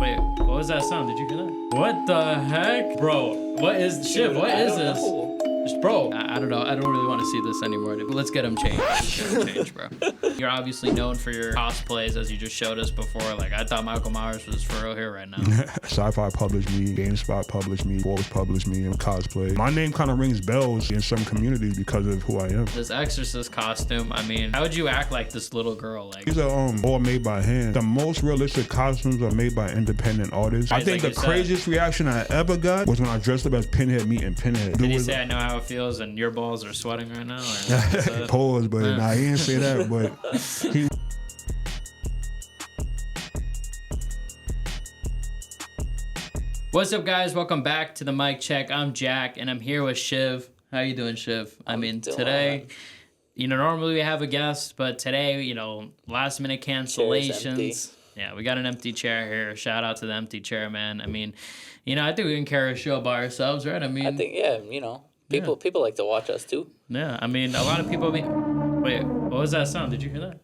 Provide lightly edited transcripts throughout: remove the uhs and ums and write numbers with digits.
Wait, what was that sound? Did you hear that? What the heck? Bro, what is... Chiv, what is this? Bro, I don't know. I don't really want to see this anymore. Let's get him changed. Let's get him changed, bro. You're obviously known for your cosplays, as you just showed us before. Like, I thought Michael Myers was for real here right now. Sci-Fi published me, GameSpot published me, Forbes published me in cosplay. My name kind of rings bells in some communities because of who I am. This Exorcist costume, I mean, how would you act like this little girl? Like, these are all made by hand. The most realistic costumes are made by independent artists. I think like the craziest reaction I ever got was when I dressed up as Pinhead meeting Pinhead. Did he say, I know how it feels and your balls are sweating right now? Or Pause, but nah, he didn't say that, but he... What's up, guys? Welcome back to the Mic Check. I'm Jack, and I'm here with Chiv. How you doing, Chiv? I mean, today, you know, normally we have a guest, but today, you know, last minute cancellations. Yeah, we got an empty chair here. Shout out to the empty chair, man. I mean, you know, I think we can carry a show by ourselves, right? I mean, I think, yeah, you know, people like to watch us too. Yeah, I mean, a lot of people. Wait, what was that sound? Did you hear that?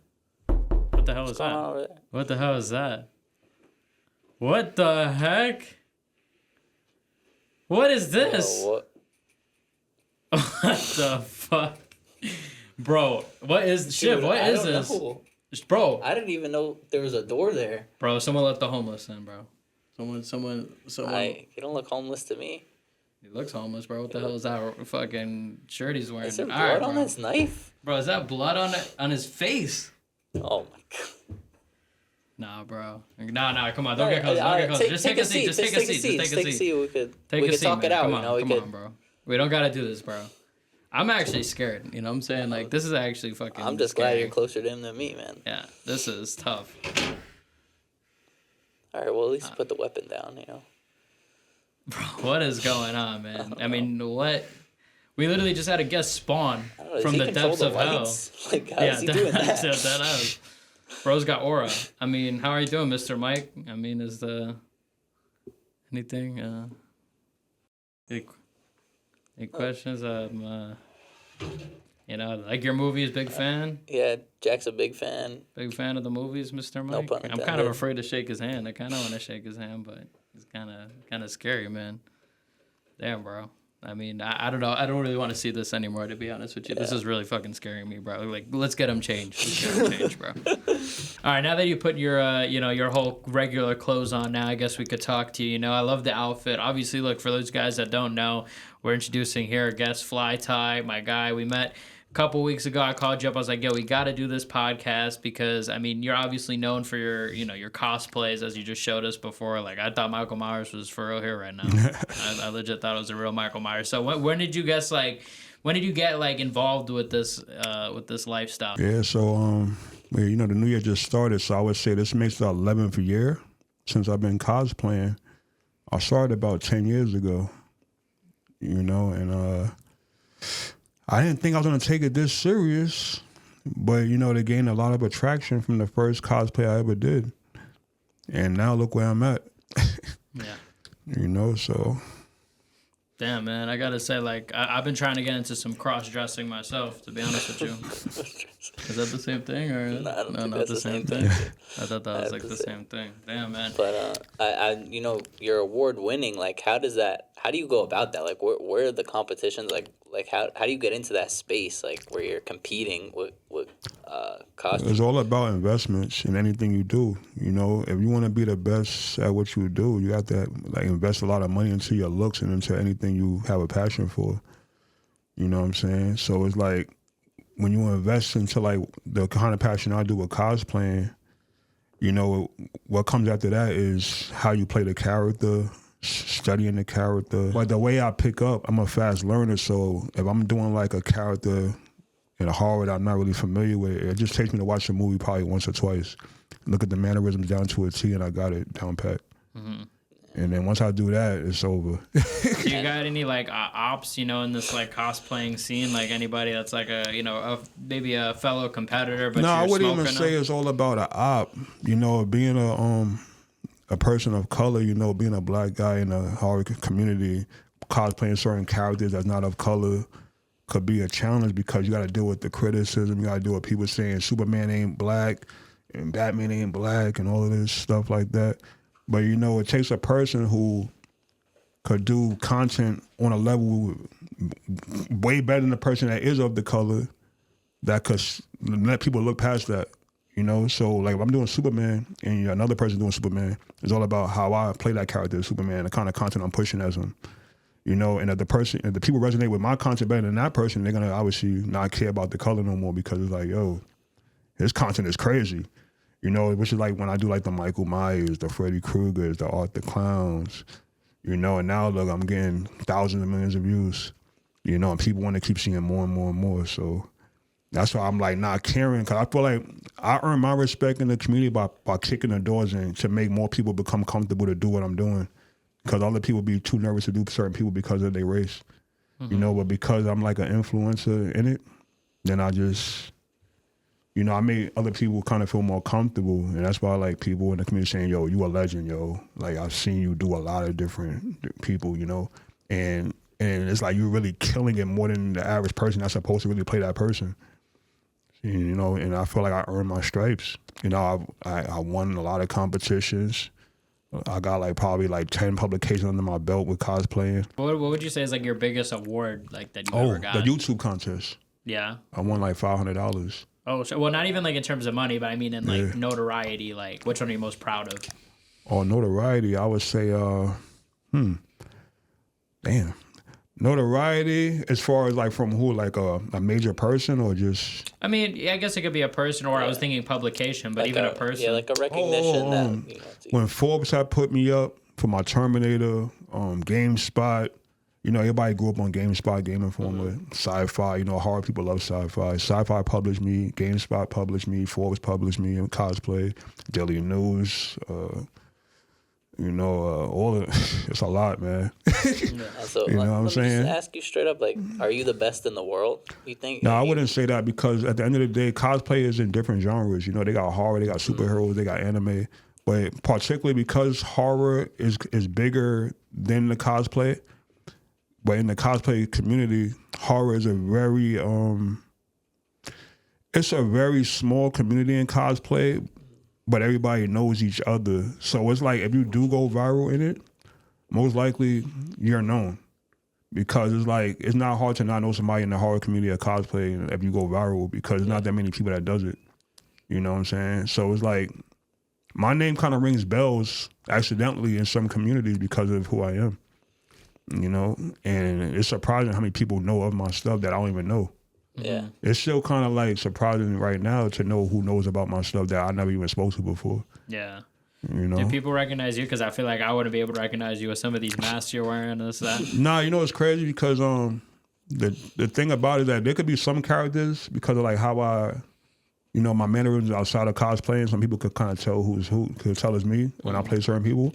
What the hell is that? What the hell is that? What the heck? What is this? What? What the fuck? Bro, what is... Shit, what is this? Know. Bro. I didn't even know there was a door there. Bro, someone let the homeless in, bro. Someone... He don't look homeless to me. He looks homeless, bro. What the hell is that fucking shirt he's wearing? Is there blood on his knife? Bro, is that blood on his face? Oh my god. Nah, bro. Nah, come on. Don't get close. Don't get close. Just take a seat. Just take a seat. Just take a seat. We could talk man. it out. Come on, you know, come on, bro. We don't gotta do this, bro. I'm actually scared. You know what I'm saying? Like, this is actually fucking I'm just scary. glad you're closer to him than me, man. Yeah, this is tough. All right, well, at least put the weapon down, you know. Bro, what is going on, man? I mean, what? We literally just had a guest spawn from the depths of hell. Like, how is he doing that? Bro's got aura. I mean, how are you doing, Mr. Mike? I mean, is the anything? Any questions? You know, like your movies, big fan. Yeah, Jack's a big fan. Big fan of the movies, Mr. Mike. No pun intended. I'm kind of afraid to shake his hand. I kind of want to shake his hand, but it's kind of scary, man. Damn, bro. I mean, I don't know. I don't really want to see this anymore, to be honest with you. Yeah. This is really fucking scaring me, bro. Like, let's get him changed. Let's get him changed, bro. All right, now that you put your, you know, your whole regular clothes on, now I guess we could talk to you. You know, I love the outfit. Obviously, look, for those guys that don't know, we're introducing here our guest, Fly Tie, my guy. We met a couple weeks ago. I called you up. I was like, yo, we got to do this podcast because, I mean, you're obviously known for your, you know, your cosplays, as you just showed us before. Like, I thought Michael Myers was for real here right now. I legit thought it was a real Michael Myers. So when did you guess, like, when did you get, like, involved with this lifestyle? Yeah, so, you know, the new year just started, so I would say this makes the 11th year since I've been cosplaying. I started about 10 years ago, you know, and I didn't think I was going to take it this serious, but, you know, they gained a lot of attraction from the first cosplay I ever did. And now look where I'm at. Yeah. You know, so... Damn, man, I gotta say, like, I've been trying to get into some cross-dressing myself, to be honest with you. Is that the same thing, or no, I don't think not that's the same thing? I thought that was like the same thing. Damn, man. But you know, you're award-winning. Like, how do you go about that? Like, where are the competitions? Like how do you get into that space? Like, where you're competing with costumes? It's all about investments in anything you do. You know, if you want to be the best at what you do, you have to like invest a lot of money into your looks and into anything you have a passion for. You know what I'm saying? So it's like when you invest into like the kind of passion I do with cosplaying, you know, what comes after that is how you play the character, studying the character. But the way I pick up, I'm a fast learner, so if I'm doing like a character in a horror that I'm not really familiar with, it just takes me to watch the movie probably once or twice, look at the mannerisms down to a T, and I got it down pat. Mm-hmm. And then once I do that, it's over. Do you got any like ops, you know, in this like cosplaying scene? Like anybody that's like a, you know, maybe a fellow competitor, but no, I wouldn't even say them? It's all about an op. You know, being a person of color, you know, being a black guy in a horror community, cosplaying certain characters that's not of color could be a challenge because you got to deal with the criticism. You got to deal with people saying Superman ain't black and Batman ain't black and all of this stuff like that. But you know, it takes a person who could do content on a level way better than the person that is of the color that could let people look past that. You know, so like if I'm doing Superman and another person doing Superman, it's all about how I play that character as Superman, the kind of content I'm pushing as him. You know, and if the people resonate with my content better than that person, they're gonna obviously not care about the color no more because it's like, yo, his content is crazy. You know, which is like when I do like the Michael Myers, the Freddy Kruegers, the Art the Clowns, you know, and now look, I'm getting thousands of millions of views, you know, and people want to keep seeing more and more and more. So that's why I'm like not caring, because I feel like I earn my respect in the community by kicking the doors in to make more people become comfortable to do what I'm doing. Because other people be too nervous to do certain people because of their race, you know, but because I'm like an influencer in it, then I just, you know, I made other people kind of feel more comfortable. And that's why like people in the community saying, yo, you a legend, yo. Like I've seen you do a lot of different people, you know, and it's like you're really killing it more than the average person that's supposed to really play that person. You know, and I feel like I earned my stripes. You know, I won a lot of competitions. I got like probably like 10 publications under my belt with cosplaying. What would you say is like your biggest award like that you ever got? The YouTube contest. Yeah. I won like $500. Oh, so, well, not even like in terms of money, but I mean in like notoriety. Like, which one are you most proud of? Oh, notoriety, I would say, notoriety as far as like from who, like a major person or just? I mean, yeah, I guess it could be a person, or I was thinking publication, but like even a person. Yeah, like a recognition that. You know, when Forbes had put me up for my Terminator, GameSpot, you know, everybody grew up on GameSpot, Game Informer, Sci-Fi. You know, horror people love Sci-Fi. Sci-Fi published me, GameSpot published me, Forbes published me, and Cosplay, Daily News. You know, all of it's a lot, man. So you know what I'm saying? Let me just ask you straight up, like, are you the best in the world? You think? No, I wouldn't say that because at the end of the day, cosplay is in different genres. You know, they got horror, they got superheroes, they got anime. But particularly because horror is bigger than the cosplay, but in the cosplay community, horror is a very it's a very small community in cosplay, but everybody knows each other. So it's like if you do go viral in it, most likely you're known. Because it's like, it's not hard to not know somebody in the horror community of cosplay if you go viral because there's not that many people that does it. You know what I'm saying? So it's like, my name kind of rings bells accidentally in some communities because of who I am. You know? And it's surprising how many people know of my stuff that I don't even know. Yeah. It's still kind of like surprising right now to know who knows about my stuff that I never even spoke to before. Yeah. You know? Do people recognize you? Because I feel like I wouldn't be able to recognize you with some of these masks you're wearing. This, that. Nah, you know it's crazy because the thing about it is that there could be some characters because of like how I, you know, my mannerisms outside of cosplaying. Some people could kind of tell who's who, could tell it's me when I play certain people.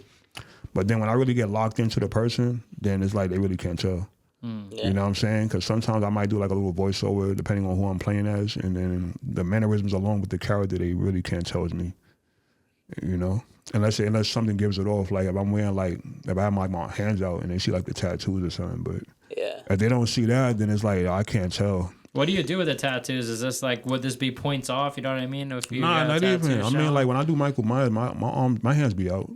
But then when I really get locked into the person, then it's like they really can't tell. Yeah. You know what I'm saying? Because sometimes I might do like a little voiceover depending on who I'm playing as, and then the mannerisms along with the character, they really can't tell it's me. You know, unless something gives it off. Like if I'm wearing like if I have my hands out and they see like the tattoos or something, but if they don't see that, then it's like I can't tell. What do you do with the tattoos? Is this like, would this be points off? You know what I mean? If you Nah, not even. I mean, like when I do Michael Myers, my hands be out.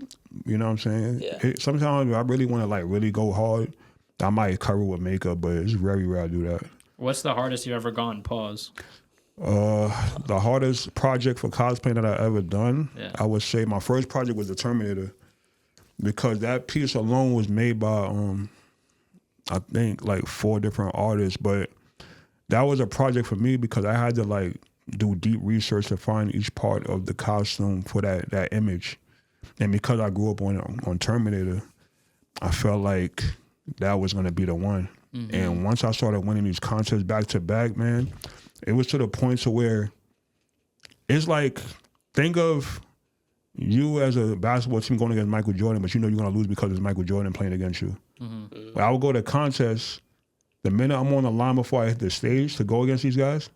You know what I'm saying? Yeah. Sometimes I really want to like really go hard, I might cover with makeup, but it's very rare I do that. What's the hardest you've ever gone? Pause. The hardest project for cosplaying that I ever done, I would say my first project was the Terminator, because that piece alone was made by I think like 4 different artists, but that was a project for me because I had to like do deep research to find each part of the costume for that image, and because I grew up on Terminator, I felt like that was gonna be the one. Mm-hmm. And once I started winning these contests back to back, man, it was to the point to where it's like, think of you as a basketball team going against Michael Jordan, but you know you're going to lose because it's Michael Jordan playing against you. Mm-hmm. When I would go to contests, the minute I'm on the line before I hit the stage to go against these guys,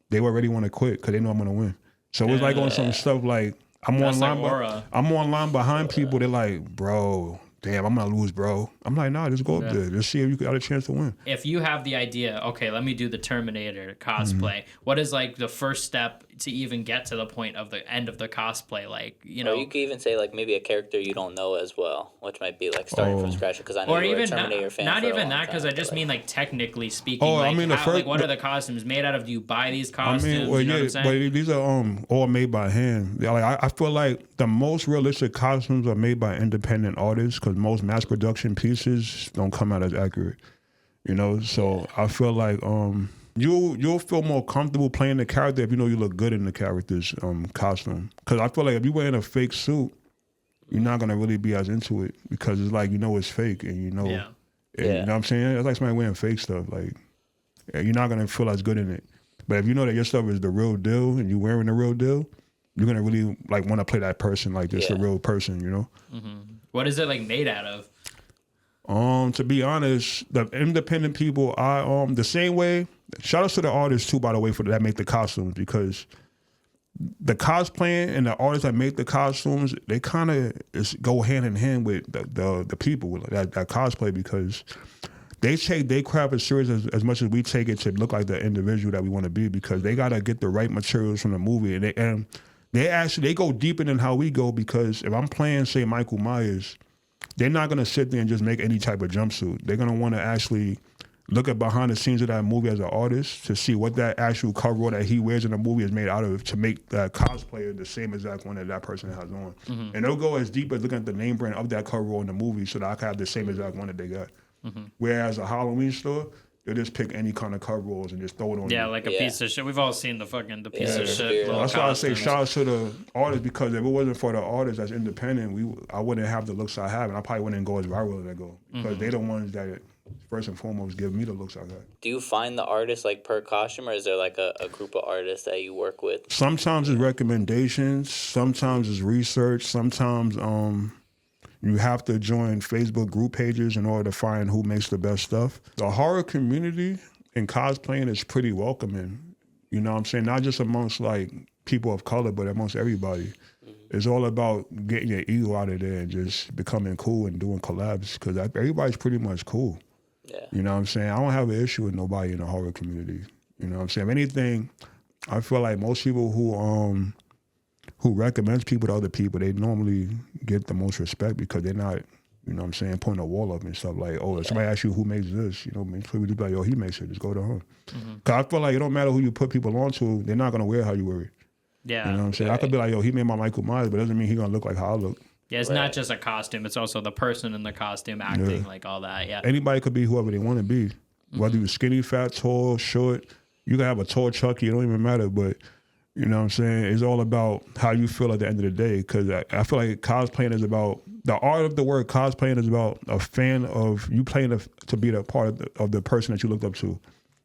they already want to quit because they know I'm going to win. So it's like on some stuff like I'm on line behind people. They're like, bro, damn, I'm going to lose, bro. I'm like, nah, just go up there. Just see if you got a chance to win. If you have the idea, okay, let me do the Terminator cosplay, what is like the first step to even get to the point of the end of the cosplay. Like, you Or know, you could even say like maybe a character you don't know as well, which might be like starting from scratch. Because I know or you were a even Terminator fan. not for a even long that, because time, I just but, mean like technically speaking. Oh, I like, mean, the how, first- like what are the costumes made out of? Do you buy these costumes? well, you know yeah, what I'm saying? but these are all made by hand. Yeah, like I feel like the most realistic costumes are made by independent artists because most mass production pieces don't come out as accurate. You know, so I feel like you'll feel more comfortable playing the character if you know you look good in the character's costume. Because I feel like if you wear in a fake suit, you're not gonna really be as into it because it's like you know it's fake and you know, Yeah. and you know what I'm saying. It's like somebody wearing fake stuff. Like you're not gonna feel as good in it. But if you know that your stuff is the real deal and you're wearing the real deal, you're gonna really like want to play that person like it's a real person. You know. What is it like made out of? To be honest, the independent people, the same way. Shout out to the artists too, by the way, for that make the costumes because the cosplaying and the artists that make the costumes, they kind of go hand in hand with the people that cosplay because they take their craft as serious as much as we take it to look like the individual that we want to be because they gotta get the right materials from the movie and they go deeper than how we go because if I'm playing say Michael Myers. They're not going to sit there and just make any type of jumpsuit. They're going to want to actually look at behind the scenes of that movie as an artist to see what that actual coverall that he wears in the movie is made out of to make that cosplayer the same exact one that person has on. And they'll go as deep as looking at the name brand of that coverall in the movie so that I can have the same exact one that they got. Whereas a Halloween store, they'll just pick any kind of coveralls and just throw it on you. Like a piece of shit. We've all seen the piece of shit. That's why I say shout out to the artists because if it wasn't for the artists that's independent, I wouldn't have the looks I have, and I probably wouldn't go as viral as I go because they're the ones that first and foremost give me the looks I got. do you find the artists like per costume, or is there like a group of artists that you work with? Sometimes it's recommendations, sometimes it's research, sometimes you have to join Facebook group pages in order to find who makes the best stuff. The horror community in cosplaying is pretty welcoming. You know what I'm saying? Not just amongst like people of color, but amongst everybody. It's all about getting your ego out of there and just becoming cool and doing collabs because everybody's pretty much cool. Yeah. You know what I'm saying? I don't have an issue with nobody in the horror community. You know what I'm saying? If anything, I feel like most people who recommends people to other people, they normally get the most respect because they're not, you know what I'm saying, putting a wall up and stuff like, oh, if somebody asks you who makes this, you know, people just be like, yo, he makes it, just go to him. Because I feel like it don't matter who you put people onto, they're not going to wear how you wear it. Yeah. You know what I'm saying? I could be like, yo, he made my Michael Myers, but it doesn't mean he's going to look like how I look. Yeah, it's not just a costume. It's also the person in the costume acting, like all that. Yeah. Anybody could be whoever they want to be. Whether you're skinny, fat, tall, short, you can have a tall Chucky, it don't even matter, but you know what I'm saying? It's all about how you feel at the end of the day. Because I feel like cosplaying is about the art of the word. Cosplaying is about a fan of you playing to be the part of the person that you looked up to.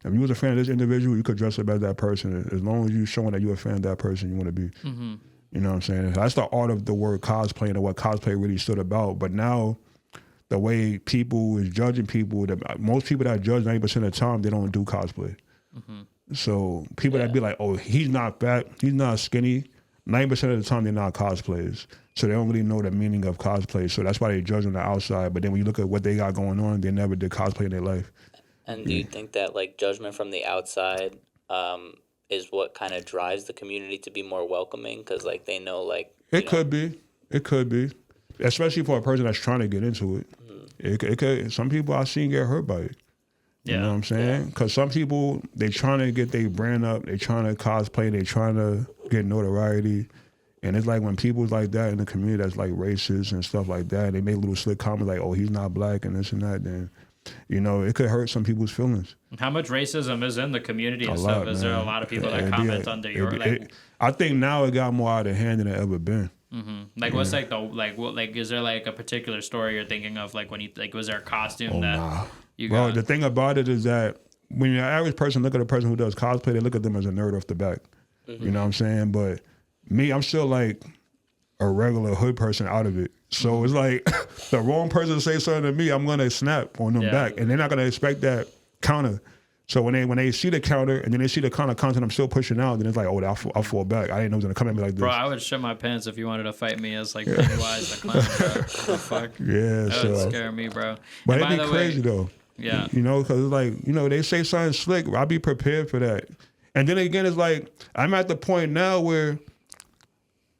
If you was a fan of this individual, you could dress up as that person. As long as you showing that you're a fan of that person, you want to be. You know what I'm saying? That's the art of the word cosplaying and what cosplay really stood about. But now, the way people is judging people, most people that judge 90% of the time, they don't do cosplay. So people that be like, oh, he's not fat, he's not skinny, 90% of the time they're not cosplayers. So they don't really know the meaning of cosplay. So that's why they judge on the outside. But then when you look at what they got going on, they never did cosplay in their life. And do you think that like judgment from the outside is what kind of drives the community to be more welcoming? Because like they know like it could be, especially for a person that's trying to get into it. It could. Some people I've seen get hurt by it. You know what I'm saying? Because some people, they trying to get their brand up, they trying to cosplay, they trying to get notoriety. And it's like when people like that in the community that's like racist and stuff like that, they make little slick comments like, oh, he's not black and this and that, then, you know, it could hurt some people's feelings. How much racism is in the community and stuff? Is there a lot of people that comment under your... I think now it got more out of hand than it ever been. Like what's like the what is there like a particular story you're thinking of like when you like was there a costume you got? Well, the thing about it is that when your average person look at a person who does cosplay, they look at them as a nerd off the back. You know what I'm saying? But me, I'm still like a regular hood person out of it. So it's like the wrong person say something to me, I'm gonna snap on them back, and they're not gonna expect that counter. So when they see the counter and then they see the kind of content I'm still pushing out, then it's like, oh, I'll fall back. I didn't know it was gonna come at me like this. Bro, I would shit my pants if you wanted to fight me as like Pennywise the clown, bro. What the fuck? Yeah, that would scare me, bro. But it'd be crazy though. Yeah, you know, because like, you know, they say something slick. I'll be prepared for that. And then again, it's like I'm at the point now where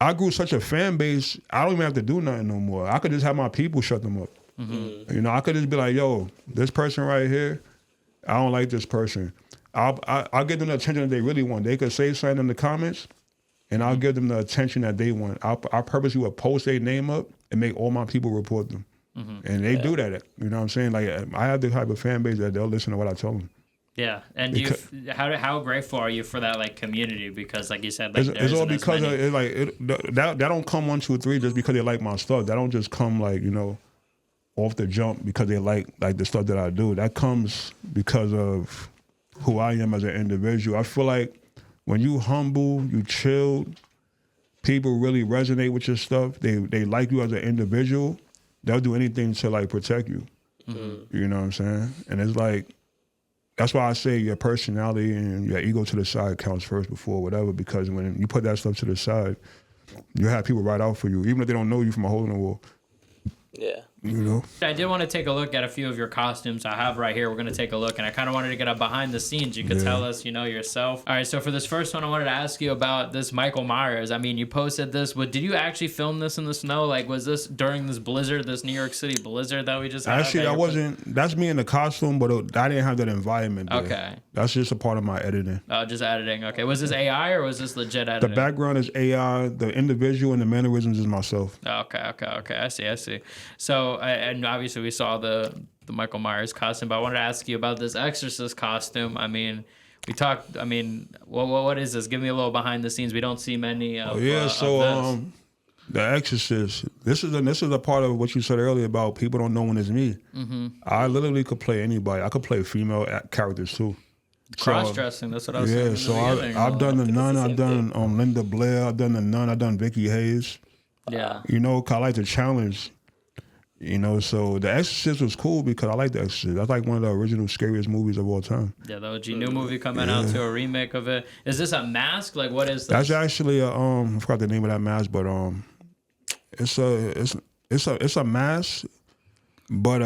I grew such a fan base. I don't even have to do nothing no more. I could just have my people shut them up. You know, I could just be like, yo, this person right here, I don't like this person. I'll give them the attention that they really want. They could say something in the comments, and I'll give them the attention that they want. I purposely would post their name up and make all my people report them. And they do that. You know what I'm saying? Like, I have the type of fan base that they'll listen to what I tell them. Yeah, and how grateful are you for that like community? Because like you said, like it's all because that don't come 1, 2, 3 just because they like my stuff. That don't just come like, you know, off the jump because they like the stuff that I do. That comes because of who I am as an individual. I feel like when you humble, you chill, people really resonate with your stuff. They like you as an individual. They'll do anything to like protect you. You know what I'm saying? And it's like, that's why I say your personality and your ego to the side counts first before whatever, because when you put that stuff to the side, you have people right out for you, even if they don't know you from a hole in the wall. Yeah. You know? I did want to take a look at a few of your costumes I have right here. We're going to take a look, and I kind of wanted to get a behind the scenes. You could tell us, you know, yourself. All right, so for this first one, I wanted to ask you about this Michael Myers. I mean, you posted this. Did you actually film this in the snow? Like, was this during this blizzard, this New York City blizzard that we just had? Actually, that wasn't. That's me in the costume, but I didn't have that environment there. Okay. That's just a part of my editing. Oh, just editing. Okay. Was this AI or was this legit editing? The background is AI. The individual and the mannerisms is myself. Okay. I see. So, and obviously we saw the Michael Myers costume, but I wanted to ask you about this Exorcist costume. I mean, we talked. I mean, what is this? Give me a little behind the scenes. We don't see many. Of, of The Exorcist. This is a part of what you said earlier about people don't know when it's me. I literally could play anybody. I could play female characters too. Cross dressing. That's what I was saying. Yeah, so I've done the Nun. I've done Linda Blair. I've done the Nun. I've done Vicky Hayes. Yeah. You know, 'cause I like to challenge. You know, so The Exorcist was cool because I like The Exorcist. That's like one of the original scariest movies of all time. Yeah, the OG new movie coming out to a remake of it. Is this a mask? Like, what is this? That's actually a I forgot the name of that mask, but it's a mask. But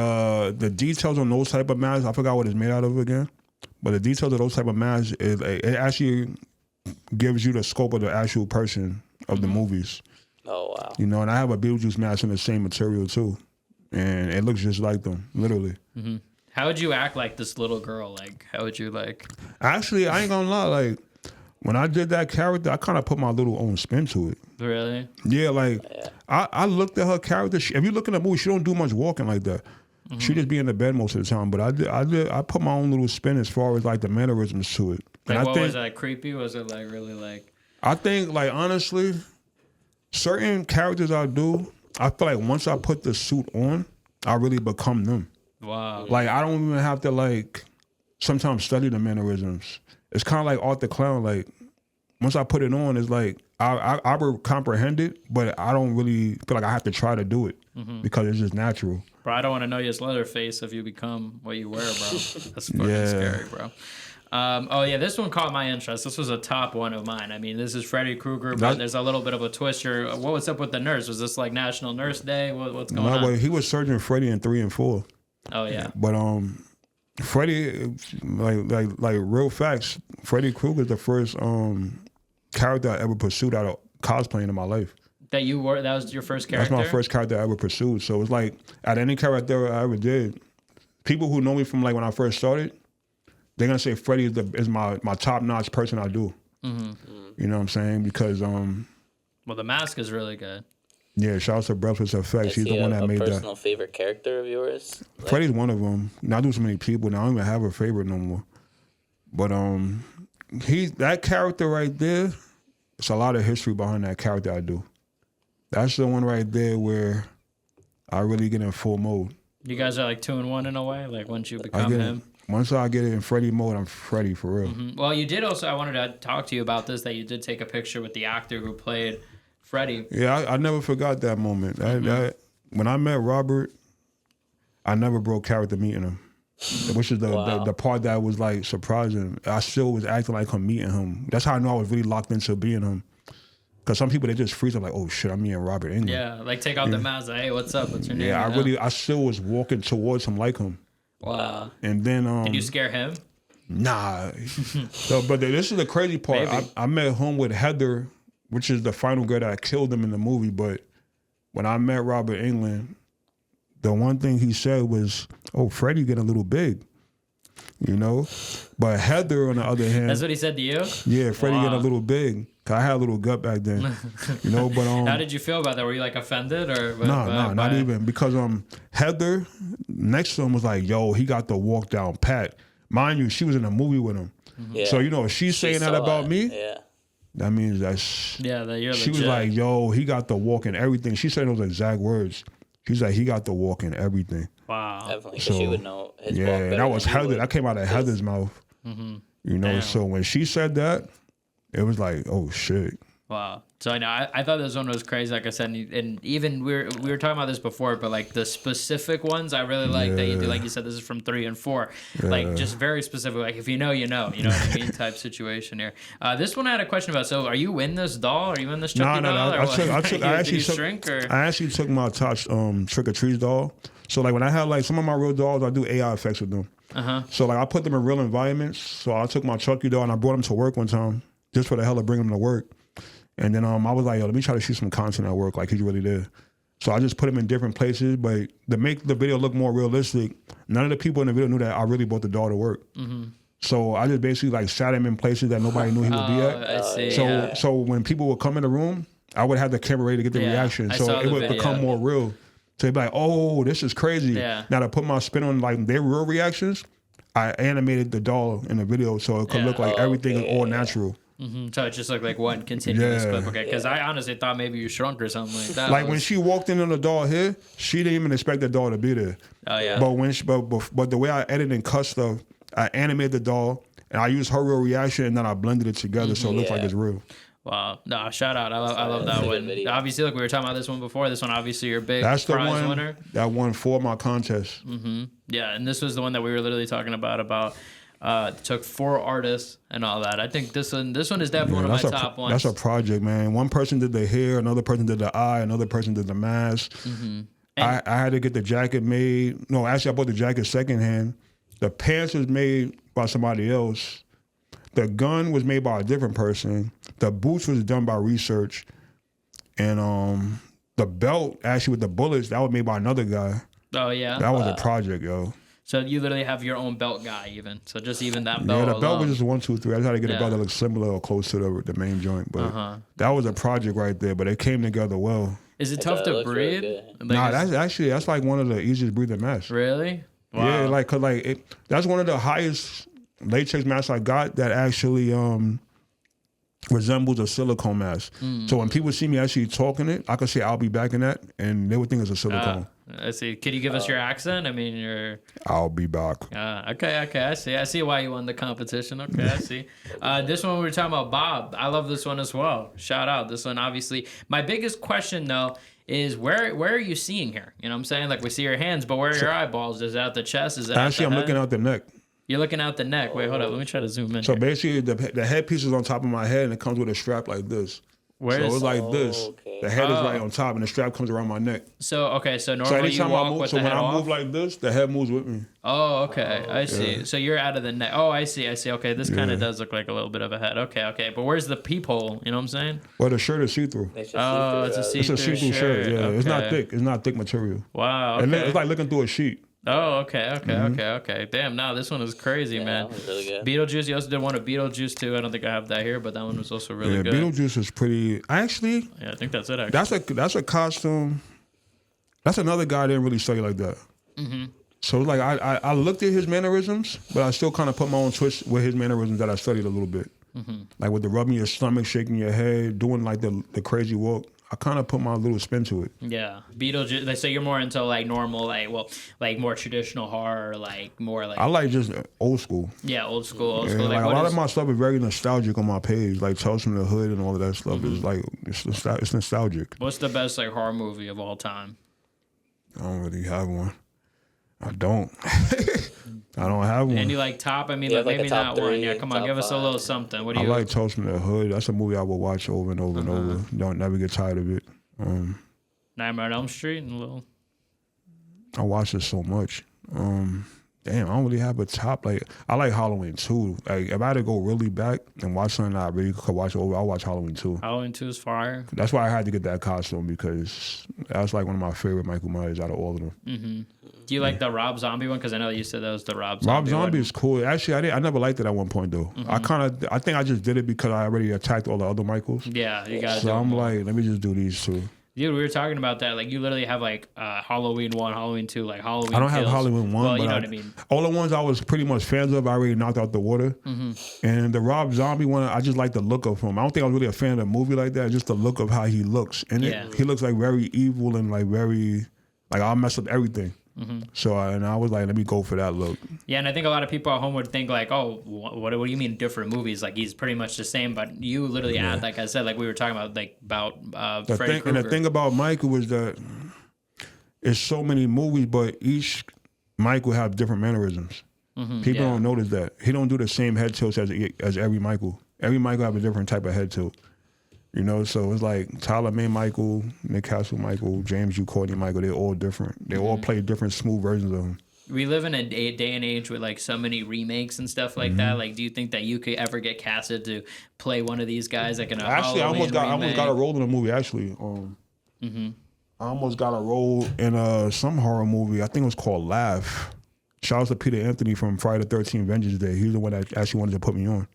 the details on those type of masks, I forgot what it's made out of again. But the details of those type of masks, it actually gives you the scope of the actual person of the movies. Oh wow! You know, and I have a Beetlejuice mask in the same material too. And it looks just like them, literally. How would you act like this little girl? Like, how would you like? Actually, I ain't gonna lie. Like, when I did that character, I kind of put my little own spin to it. Really? Yeah, like, I looked at her character. If you look in the movie, she don't do much walking like that. She just be in the bed most of the time. But I put my own little spin as far as like the mannerisms to it. Like, and what was it, like creepy? Was it like really like? I think like honestly, certain characters I do, I feel like once I put the suit on, I really become them. Wow. Like, I don't even have to, like, sometimes study the mannerisms. It's kind of like Art the Clown. Like, once I put it on, it's like, I would comprehend it, but I don't really feel like I have to try to do it because it's just natural. Bro, I don't want to know your Leatherface if you become what you wear, bro. That's fucking scary, bro. Oh yeah, this one caught my interest. This was a top one of mine. I mean, this is Freddy Krueger, but there's a little bit of a twist here. What was up with the nurse? Was this like National Nurse Day? What's going on? Well, he was Surgeon Freddy in 3 and 4. Oh yeah. But Freddy, like real facts. Freddy Krueger is the first character I ever pursued out of cosplaying in my life. That was your first character? That's my first character I ever pursued. So it's like at any character I ever did, people who know me from like when I first started, they're gonna say Freddy is my top notch person I do. You know what I'm saying? Because well, the mask is really good. Yeah, shout out to Breathless Effects. He's the one that made that. A personal favorite character of yours? Like, Freddy's one of them. Not do so many people now. I don't even have a favorite no more. But that character right there. It's a lot of history behind that character I do. That's the one right there where I really get in full mode. You guys are like 2-in-1 in a way. Like once you become him. Once I get in Freddy mode, I'm Freddy for real. Well, you did also. I wanted to talk to you about this. That you did take a picture with the actor who played Freddy. Yeah, I never forgot that moment. When I met Robert, I never broke character meeting him, which is the part that was like surprising. I still was acting like I'm meeting him. That's how I know I was really locked into being him. Because some people, they just freeze. I'm like, oh shit, I'm meeting Robert Englund. Yeah, like take out the mask. Like, hey, what's up? What's your name? Yeah, I still was walking towards him like him. Wow. And then did you scare him? Nah. So, but this is the crazy part. I met home with Heather, which is the final girl that killed him in the movie. But when I met Robert England, the one thing he said was, "Oh, Freddie getting a little big," you know. But Heather, on the other hand, that's what he said to you. Yeah, Freddie getting a little big. Cause I had a little gut back then, you know. But how did you feel about that? Were you like offended or? No, not even, because Heather next to him was like, "Yo, he got the walk down pat." Mind you, she was in a movie with him, so you know if she's saying that about me. Yeah. That means that that you're she legit. was like, "Yo, he got the walk and everything." She said those exact words. She's like, "He got the walk and everything." Wow. Definitely, because she would know his walk better and that was than you Heather. would. That came out of Heather's mouth. Mm-hmm. You know, Damn. so when she said that, it was like, "Oh shit." Wow. So I know I thought this one was crazy. Like I said, and even we were talking about this before, but like the specific ones, I really like that you do. Like you said, this is from 3 and 4, like just very specific. Like if you know, you know what I mean, type situation here. This one I had a question about. So are you in this doll? Are you in this Chucky doll? I actually took my Tosh Trick or Treat doll. So like when I had like some of my real dolls, I do AI effects with them. So like I put them in real environments. So I took my Chucky doll and I brought him to work one time just for the hell of bring him to work. And then I was like, yo, let me try to shoot some content at work like he's really there. So I just put him in different places, but to make the video look more realistic, none of the people in the video knew that I really brought the doll to work. So I just basically like sat him in places that nobody knew he would be at. I see. So when people would come in the room, I would have the camera ready to get the reaction. So it would become more real. So they'd be like, oh, this is crazy. Yeah. Now to put my spin on like their real reactions, I animated the doll in the video so it could look like everything is all natural. So it just looked like one continuous clip. Okay, because I honestly thought maybe you shrunk or something like that. Like when she walked in on the doll here, she didn't even expect the doll to be there. Oh yeah. But when but the way I edited and cut stuff, I animated the doll and I used her real reaction and then I blended it together so it looks like it's real. Wow. No, shout out. I love that one. Obviously, look, we were talking about this one before. This one, obviously, your big prize winner. That won 4 of my contests. Yeah, and this was the one that we were literally talking about took 4 artists and all that. I think this one is definitely one of my top ones. That's a project, man. One person did the hair, another person did the eye, another person did the mask. I had to get the jacket made. No, actually, I bought the jacket secondhand. The pants was made by somebody else. The gun was made by a different person. The boots was done by research. And the belt, actually with the bullets, that was made by another guy. Oh, yeah? That was a project, yo. So you literally have your own belt guy even. So just even that belt Yeah, the belt alone. was just 1, 2, 3. I just had to get a belt that looked similar or close to the main joint. But that was a project right there. But it came together well. Is it tough to breathe? Really that's like one of the easiest breathing masks. Really? Wow. Yeah, like, cause like that's one of the highest latex masks I got that actually resembles a silicone mask. So when people see me actually talking it, I can say I'll be back in that, and they would think it's a silicone. I see. Can you give us your accent? I mean, your. I'll be back. Okay. I see why you won the competition. Okay, I see. This one we were talking about Bob. I love this one as well. Shout out. This one, obviously. My biggest question, though, is where are you seeing here? You know what I'm saying? Like, we see your hands, but where are your eyeballs? Is it out the chest? Is it actually, I'm looking out the neck. You're looking out the neck. Wait, hold up. Let me try to zoom in. So here. basically, the headpiece is on top of my head, and it comes with a strap like this. So it's like this. Okay. The head is right on top, and the strap comes around my neck. So normally So you anytime walk I move, with so the when head I off? move like this, the head moves with me. Oh, okay. I see. Yeah. So you're out of the neck. Oh, I see. Okay, this kind of does look like a little bit of a head. Okay. But where's the peephole? You know what I'm saying? Well, the shirt is see-through. It's a see-through shirt. Yeah, okay. it's not thick. It's not thick material. Wow. Okay. It's like looking through a sheet. Oh, okay. Damn, now this one is crazy, man. That was really good. Beetlejuice, you also did one of Beetlejuice too. I don't think I have that here, but that one was also really good. Beetlejuice is pretty. Actually, yeah, I think that's it. Actually, that's a costume. That's another guy I didn't really study like that. So like I looked at his mannerisms, but I still kind of put my own twist with his mannerisms that I studied a little bit. Like with the rubbing your stomach, shaking your head, doing like the crazy walk. I kind of put my little spin to it. Yeah, Beetlejuice. So you're more into like normal, like more traditional horror, like more like. I like just old school. Yeah, old school. Yeah, like a lot of my stuff is very nostalgic on my page, like Tales from the Hood and all of that stuff. Is like it's nostalgic. What's the best like horror movie of all time? I don't really have one. I don't. I don't have one. And you like top? I mean, like maybe not one. Yeah, come on, give us a little something. What do you? I like Tales from the Hood. That's a movie I will watch over and over and over. Don't never get tired of it. Nightmare on Elm Street and a little. I watch it so much. Damn, I don't really have a top. Like, I like Halloween 2. Like, if I had to go really back and watch something I really could watch over, I'll watch Halloween 2. Halloween 2 is fire. That's why I had to get that costume, because that's like one of my favorite Michael Myers out of all of them. Mm-hmm. Do you like the Rob Zombie one? Because I know you said that was the Rob Zombie. Rob Zombie is cool. Actually, I never liked it at one point though. Mm-hmm. I think I just did it because I already attacked all the other Michaels. Yeah, you got. So I'm like, let me just do these two. Dude, we were talking about that. Like, you literally have like Halloween 1, Halloween 2, like Halloween. I don't have Halloween 1, well, but you know what I mean. All the ones I was pretty much fans of, I already knocked out the water. Mm-hmm. And the Rob Zombie one, I just like the look of him. I don't think I was really a fan of the movie like that. Just the look of how he looks in it. He looks like very evil and like very, like I'll mess up everything. Mm-hmm. So and I was like, let me go for that look. Yeah, and I think a lot of people at home would think like, oh, what do you mean different movies? Like, he's pretty much the same, but you literally add, like I said, like we were talking about, like about Freddy Krueger. And the thing about Michael was that it's so many movies, but each Michael have different mannerisms. Mm-hmm, people don't notice that he don't do the same head tilts as every Michael. Every Michael have a different type of head tilt. You know, so it's like Tyler May Michael, Nick Castle Michael, James U. Courtney Michael, they're all different. They all play different smooth versions of him. We live in a day and age with like so many remakes and stuff like that. Like, do you think that you could ever get casted to play one of these guys? Like in a actually, I almost got a role in a movie. Actually, I almost got a role in some horror movie. I think it was called Laugh. Shout out to Peter Anthony from Friday the 13th Vengeance Day. He's the one that actually wanted to put me on.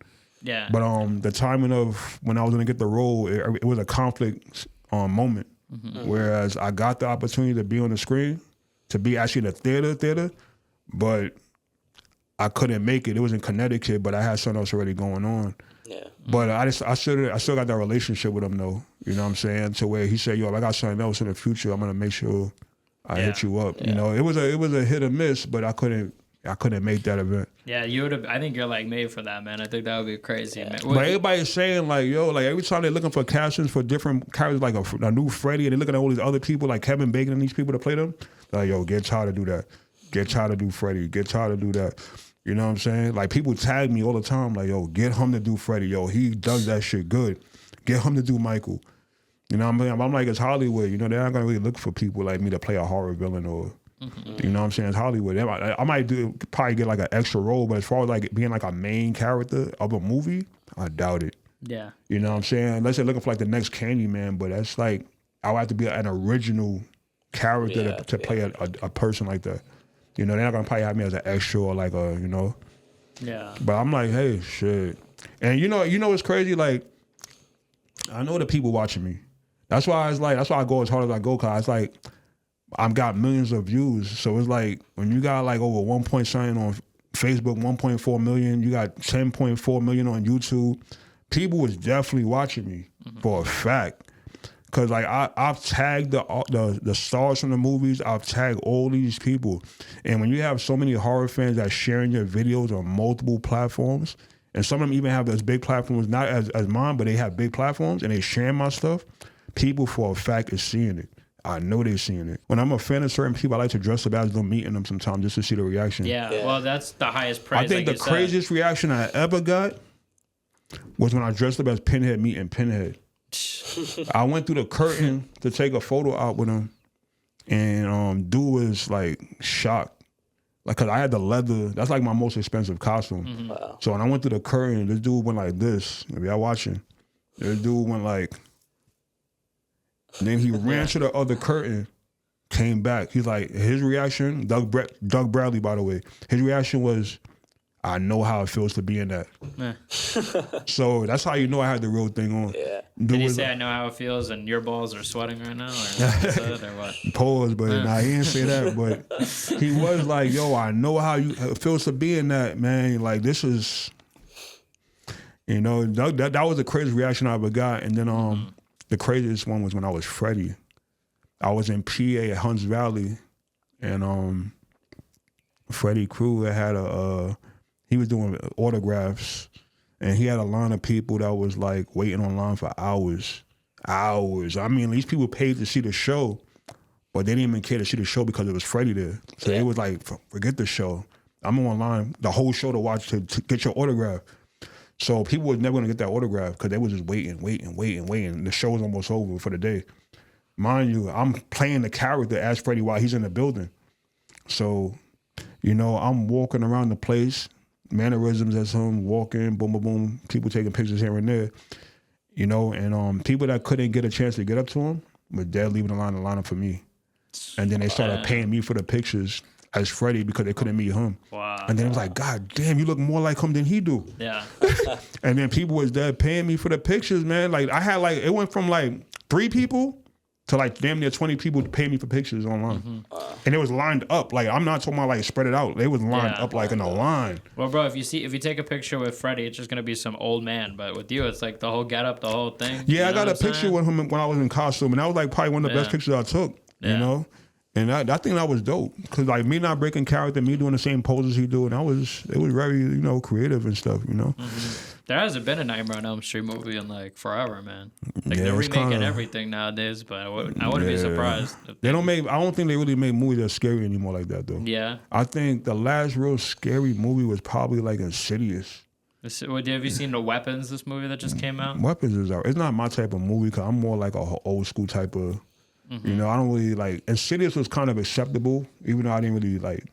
Yeah. But the timing of when I was gonna get the role, it was a conflict moment. Mm-hmm. Whereas I got the opportunity to be on the screen, to be actually in the theater, but I couldn't make it. It was in Connecticut, but I had something else already going on. Yeah. But I still got that relationship with him though. You know what I'm saying? To where he said, "Yo, if I got something else in the future, I'm gonna make sure I hit you up." Yeah. You know, it was a hit or miss, but I couldn't make that event. Yeah, you would have. I think you're like made for that, man. I think that would be crazy, man. But everybody's saying like, yo, like every time they're looking for castings for different characters, like a new Freddy, and they're looking at all these other people, like Kevin Bacon and these people to play them. They're like, yo, get Todd to do that. Get Todd to do Freddy. Get Todd to do that. You know what I'm saying? Like, people tag me all the time, like, yo, get him to do Freddy. Yo, he does that shit good. Get him to do Michael. You know what I mean? I'm like, it's Hollywood. You know, they're not gonna really look for people like me to play a horror villain or. Mm-hmm. You know what I'm saying? It's Hollywood. I might probably get like an extra role, but as far as like being like a main character of a movie, I doubt it. Yeah. You know what I'm saying? Unless they're looking for like the next Candyman, but that's like, I would have to be an original character to play a person like that. You know, they're not gonna probably have me as an extra or like a, you know. Yeah. But I'm like, hey, shit. And you know what's crazy? Like, I know the people watching me. That's why I go as hard as I go, cause it's like, I've got millions of views. So it's like, when you got like over 1 point something on Facebook, 1.4 million, you got 10.4 million on YouTube, people was definitely watching me for a fact. Cause like I've tagged the stars from the movies, I've tagged all these people. And when you have so many horror fans that sharing your videos on multiple platforms, and some of them even have those big platforms, not as mine, but they have big platforms and they share my stuff, people for a fact is seeing it. I know they're seeing it. When I'm a fan of certain people, I like to dress up as them, meeting them sometimes just to see the reaction. Yeah. Well, that's the highest praise. I think the craziest reaction I ever got was when I dressed up as Pinhead meeting Pinhead. I went through the curtain to take a photo out with him, and dude was like shocked. Like, cause I had the leather, that's like my most expensive costume. Mm-hmm. Wow. So when I went through the curtain, this dude went like this. If y'all watching, this dude went like, and then he ran to the other curtain, came back. He's like, his reaction, Doug Bradley, by the way, his reaction was, I know how it feels to be in that. So that's how you know I had the real thing on. Yeah. Did he say, I know how it feels and your balls are sweating right now? Or what? Pause, but nah, he didn't say that. But he was like, yo, I know how it feels to be in that, man. Like, this is, you know, that was the craziest reaction I ever got. And then the craziest one was when I was Freddy. I was in PA at Hunts Valley, and Freddy Krueger had he was doing autographs, and he had a line of people that was like waiting online for hours. I mean, these people paid to see the show, but they didn't even care to see the show because it was Freddy there. So they was like, forget the show. I'm online the whole show to watch to get your autograph. So people was never gonna get that autograph because they was just waiting. The show was almost over for the day. Mind you, I'm playing the character as Freddy while he's in the building. So You know, I'm walking around the place, mannerisms as him, walking, boom, boom, boom, people taking pictures here and there. You know, and people that couldn't get a chance to get up to him, but they're leaving the line up for me. And then they started paying me for the pictures as Freddie because they couldn't meet him. Wow. And then it was like, God damn, you look more like him than he do. Yeah. And then people was there paying me for the pictures, man. Like I had like, it went from like 3 people to like damn near 20 people to pay me for pictures online. And it was lined up. Like I'm not talking about like spread it out. They was lined up like in a line. Well, bro, if you take a picture with Freddie, it's just gonna be some old man. But with you, it's like the whole getup, the whole thing. Yeah, I got a picture with him when I was in costume, and that was like probably one of the best pictures I took. You know, and I think that was dope because like me not breaking character, me doing the same poses he do, and it was very creative and stuff. You know. There hasn't been a Nightmare on Elm Street movie in like forever, man. Like Yeah, they're it's remaking kinda- everything nowadays, but I wouldn't be surprised. If They don't make. I don't think they really make movies that scary anymore like that though. Yeah. I think the last real scary movie was probably like Insidious. Have you seen The Weapons? This movie that just came out. Weapons is it's not my type of movie because I'm more like a old school type of. You know, I don't really like. Insidious was kind of acceptable, even though I didn't really like.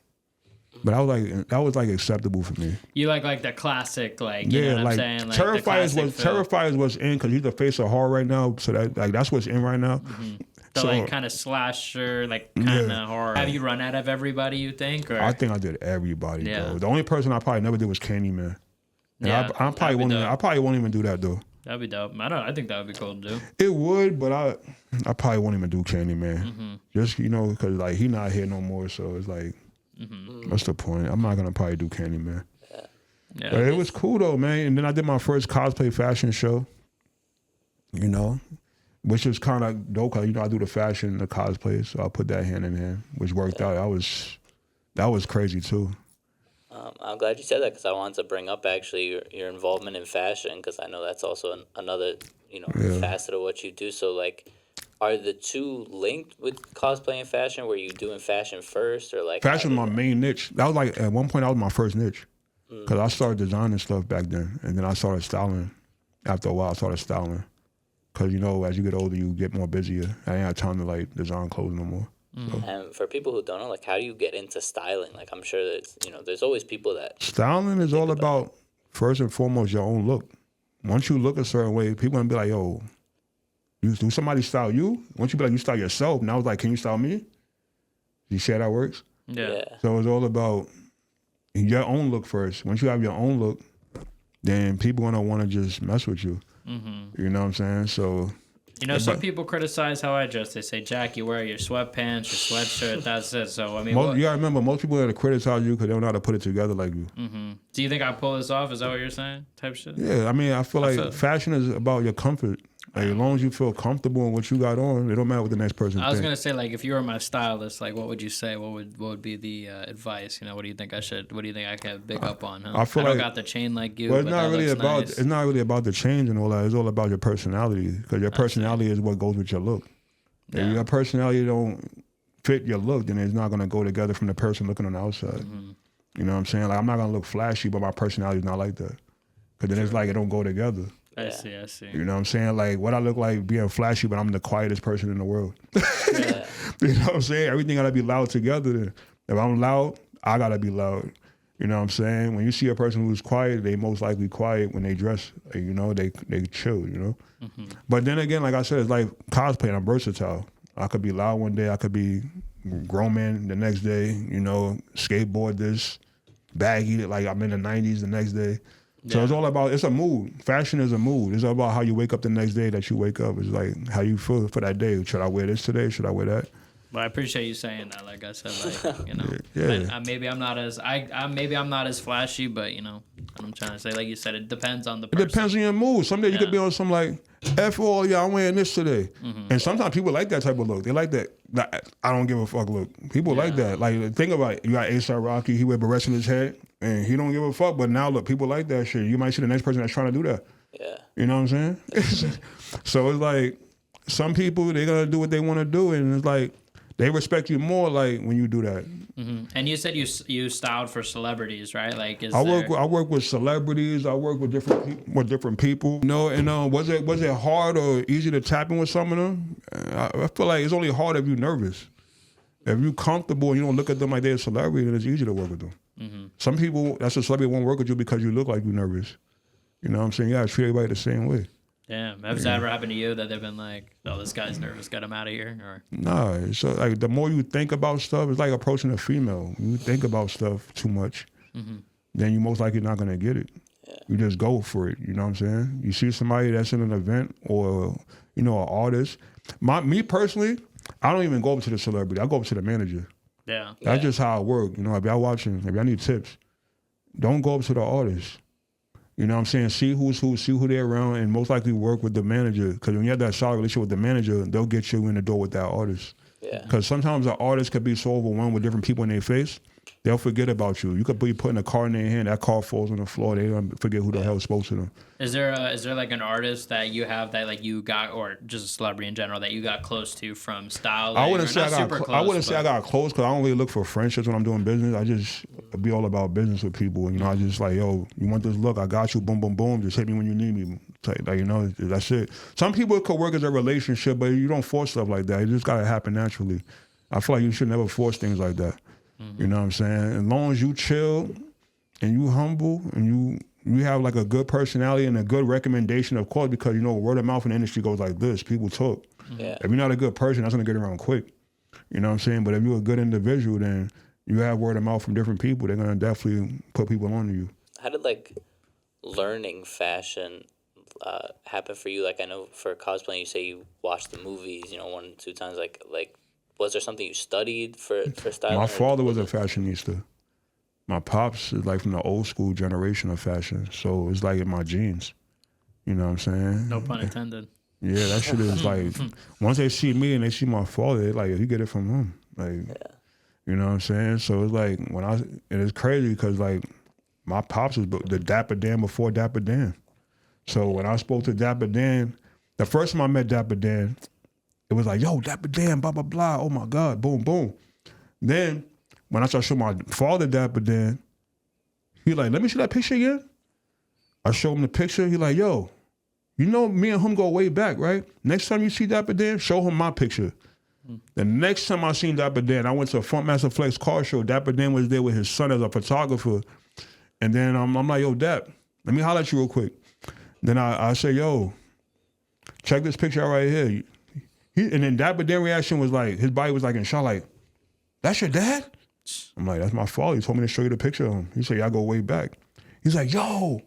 But I was like, that was like acceptable for me. You like the classic, like you know what I'm saying? Like Terrifiers was in because he's the face of horror right now. So that's what's in right now. The So, like kind of slasher, like kind of horror. Have you run out of everybody? You think? Or I think I did everybody, Yeah. bro. The only person I probably never did was Candyman. And Yeah, I probably won't. I probably won't even do that though. that'd be dope. I think that would be cool to do. It would, but I probably won't even do Candyman. Just because like he not here no more, so it's like, what's the point? I'm not gonna probably do Candyman. Yeah. But it was cool though, man. And then I did my first cosplay fashion show. You know, which was kind of dope because I do the fashion and the cosplay, so I put that hand in hand, which worked out. That was crazy too. I'm glad you said that because I wanted to bring up actually your involvement in fashion because I know that's also another facet of what you do. So like, are the two linked with cosplay and fashion? Were you doing fashion first or like Fashion was my main niche. That was like at one point that was my first niche because I started designing stuff back then, and then I started styling. After a while, I started styling because as you get older, you get more busier. I ain't have time to like design clothes no more. So. And for people who don't know, like, how do you get into styling? Like, I'm sure there's always people that Styling is all about first and foremost your own look. Once you look a certain way, people gonna be like, "Yo, do somebody style you?" Once you be like, "You style yourself," now it's like, "Can you style me?" You see how that works? Yeah. So it's all about your own look first. Once you have your own look, then people gonna want to just mess with you. You know what I'm saying? So. Some people criticize how I dress. They say, Jack, you wear your sweatpants, your sweatshirt, that's it. So, I mean, You gotta remember, most people are gonna criticize you because they don't know how to put it together like you. Do you think I pull this off? Is that what you're saying? Type shit? Yeah, I mean, I feel like fashion is about your comfort. Like, as long as you feel comfortable in what you got on, it don't matter what the next person thinks. I was gonna say, like, if you were my stylist, like, what would you say? What would be the advice? What do you think I should? What do you think I can big up on? Huh? I feel don't like got the chain like you. Well, but that looks nice. it's not really about the change and all that. It's all about your personality because your personality is what goes with your look. If your personality don't fit your look, then it's not gonna go together from the person looking on the outside. You know what I'm saying? Like, I'm not gonna look flashy, but my personality is not like that. Because then it's like it don't go together. I see. You know what I'm saying? Like, what I look like being flashy, but I'm the quietest person in the world. Yeah. You know what I'm saying? Everything gotta be loud together. If I'm loud, I gotta be loud. You know what I'm saying? When you see a person who's quiet, they most likely quiet when they dress. Like, they chill. But then again, like I said, it's like cosplaying. I'm versatile. I could be loud one day. I could be grown man the next day. Skateboard this, baggy like I'm in the '90s the next day. So it's all about, it's a mood. Fashion is a mood. It's all about how you wake up the next day that you wake up. It's like how you feel for that day. Should I wear this today? Should I wear that? But I appreciate you saying that. Like I said, like Yeah. maybe I'm not as flashy, but what I'm trying to say, like you said, it depends on the person. It depends on your mood. Some days you could be on some like, F all, I'm wearing this today. And sometimes people like that type of look. They like that I don't give a fuck look. People like that. Like, think about it. You got A$AP Rocky, he wear berets in his head, and he don't give a fuck. But now, look, people like that shit. You might see the next person that's trying to do that. Yeah. You know what I'm saying? So it's like, some people, they're going to do what they want to do, and it's like, they respect you more like when you do that. And you said you styled for celebrities, right? Like, I work with celebrities. I work with different people. And was it hard or easy to tap in with some of them? I feel like it's only hard if you're nervous. If you're comfortable and you don't look at them like they're a celebrity, then it's easy to work with them. Mm-hmm. Some people, that's a celebrity, won't work with you because you look like you're nervous. You know what I'm saying? You gotta treat everybody the same way. Damn. Has that ever happened to you that they've been like, oh, this guy's nervous, get him out of here? Or Nah, so like the more you think about stuff, it's like approaching a female. When you think about stuff too much, then you most likely not gonna get it. Yeah. You just go for it. You know what I'm saying? You see somebody that's in an event or, you know, an artist. Me personally, I don't even go up to the celebrity. I go up to the manager. yeah. That's just how I work. You know, if y'all watching, if y'all need tips, don't go up to the artist. You know what I'm saying? See who's who, see who they're around, and most likely work with the manager. Because when you have that solid relationship with the manager, they'll get you in the door with that artist. Yeah. Because sometimes an artist could be so overwhelmed with different people in their face, they'll forget about you. You could be putting a card in their hand, that card falls on the floor, they don't forget who the hell spoke to them. Is there like an artist that you have that like you got, or just a celebrity in general that you got close to from styling? I wouldn't say I got close because I don't really look for friendships when I'm doing business. I just be all about business with people. You know, I just like, yo, you want this look? I got you. Boom, boom, boom. Just hit me when you need me. Like, you know, that's it. Some people could work as a relationship, but you don't force stuff like that. It just gotta happen naturally. I feel like you should never force things like that. You know what I'm saying? As long as you chill and you humble and you have like a good personality and a good recommendation, of course, because, you know, word of mouth in the industry goes like this. People talk. Yeah. If you're not a good person, that's going to get around quick. You know what I'm saying? But if you're a good individual, then you have word of mouth from different people. They're going to definitely put people on to you. How did like learning fashion happen for you? Like I know for cosplaying, you say you watched the movies, you know, 1 or 2 times. Like was there something you studied for styling? My father was a fashionista. My pops is like from the old school generation of fashion. So it's like in my genes. You know what I'm saying? No pun intended. Yeah, that shit is like, once they see me and they see my father, they're like, you get it from him. Like, you know what I'm saying? So it's like, and it's crazy because like, my pops was the Dapper Dan before Dapper Dan. So when I spoke to Dapper Dan, the first time I met Dapper Dan, it was like, yo, Dapper Dan, blah, blah, blah. Oh my God, boom, boom. Then when I started showing my father Dapper Dan, he like, let me see that picture again. I show him the picture. He like, yo, you know me and him go way back, right? Next time you see Dapper Dan, show him my picture. The next time I seen Dapper Dan, I went to a Frontmaster Flex car show. Dapper Dan was there with his son as a photographer. And then I'm like, yo, Dap, let me holler at you real quick. Then I say, yo, check this picture out right here. And then Dapper Dan reaction was like, his body was like in shock, like, that's your dad? I'm like, that's my father. He told me to show you the picture of him. He said, y'all go way back. He's like, yo,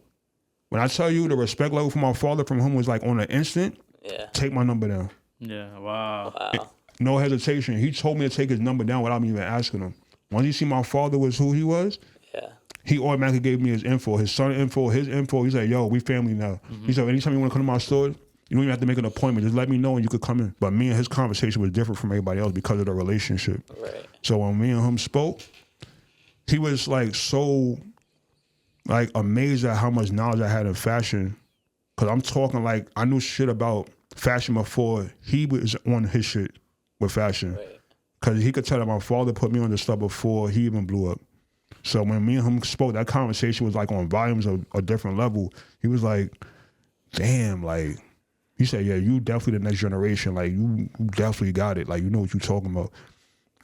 when I tell you the respect level for my father from him was like on the instant, take my number down. Yeah, wow. No hesitation. He told me to take his number down without me even asking him. Once he see my father was who he was, he automatically gave me his info, his son info, his info. He's like, yo, we family now. He said, anytime you want to come to my store, you don't even have to make an appointment. Just let me know and you could come in. But me and his conversation was different from everybody else because of the relationship. Right. So when me and him spoke, he was like so like amazed at how much knowledge I had in fashion. Cause I'm talking like I knew shit about fashion before he was on his shit with fashion. Right. Cause he could tell that my father put me on the stuff before he even blew up. So when me and him spoke, that conversation was like on volumes of a different level. He was like, damn, like, he said, yeah, you definitely the next generation. Like, you definitely got it. Like, you know what you're talking about.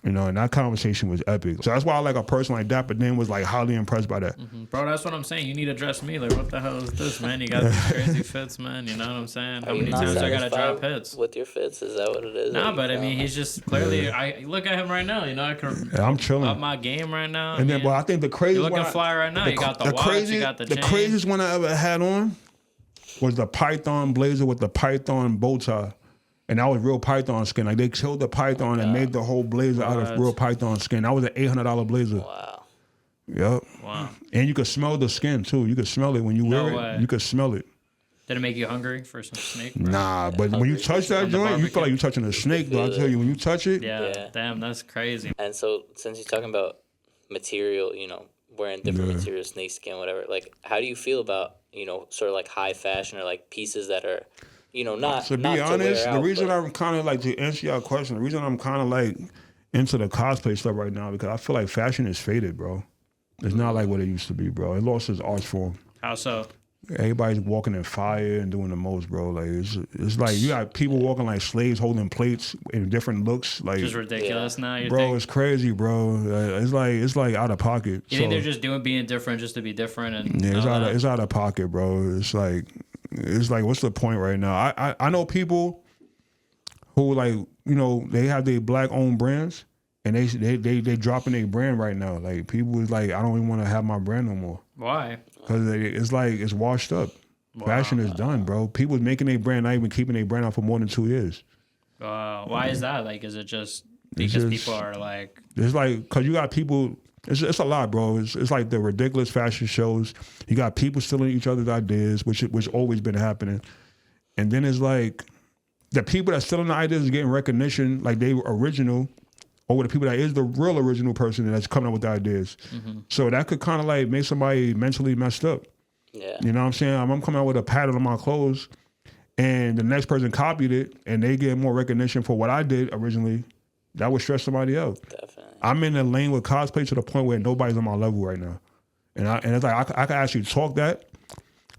You know, and that conversation was epic. So that's why I like a person like Dapper Dan was like highly impressed by that. Bro, that's what I'm saying. You need to dress me. Like, what the hell is this, man? You got these crazy fits, man. You know what I'm saying? How many times I gotta drop hits? With your fits, is that what it is? Nah, but I mean, he's just clearly. I look at him right now. You know, I can. Yeah, I'm chilling. Up my game right now. And then, well, I think the craziest you're looking fly right now. You got the watch. You got the chain. The craziest one I ever had on was the Python blazer with the Python bow tie. And that was real python skin. Like, they killed the python and made the whole blazer out of real python skin. That was an $800 blazer. Wow. Yep. Wow. And you could smell the skin, too. You could smell it when you wear it. You could smell it. Did it make you hungry for some snake? Bro? Nah, but when you touch that joint, you feel like you're touching a snake. But I tell you, when you touch it. Yeah, damn, that's crazy. And so, since you're talking about material, you know, wearing different materials, snake skin, whatever, like, how do you feel about, you know, sort of like high fashion or like pieces that are, you know, not to be not honest, to wear the reason but... I'm kind of like, to answer your question, the reason I'm kind of like into the cosplay stuff right now, because I feel like fashion is faded, bro. It's not like what it used to be, bro. It lost its art form. How so? Everybody's walking in fire and doing the most, bro. Like it's like you got people walking like slaves holding plates in different looks. Like Just ridiculous now. You bro, think? it's crazy, bro. It's like out of pocket. You think they're just being different just to be different? And Yeah, it's out of pocket, bro. It's like what's the point right now? I know people who like, you know, they have their black owned brands and they dropping their brand right now. Like people is like, I don't even want to have my brand no more. Why? Because it's like it's washed up. Wow. Fashion is done, bro. People's making their brand, not even keeping their brand out for more than 2 years. Why is that? Like, is it just because people are like? It's like because you got people. It's a lot, bro. It's like the ridiculous fashion shows. You got people stealing each other's ideas, which always been happening. And then it's like the people that stealing the ideas is getting recognition, like they were original, over the people that is the real original person that's coming up with the ideas. Mm-hmm. So that could kind of like make somebody mentally messed up. Yeah. You know what I'm saying? I'm coming out with a pattern on my clothes and the next person copied it and they get more recognition for what I did originally. That would stress somebody out. Definitely. I'm in the lane with cosplay to the point where nobody's on my level right now. And it's like I can actually talk that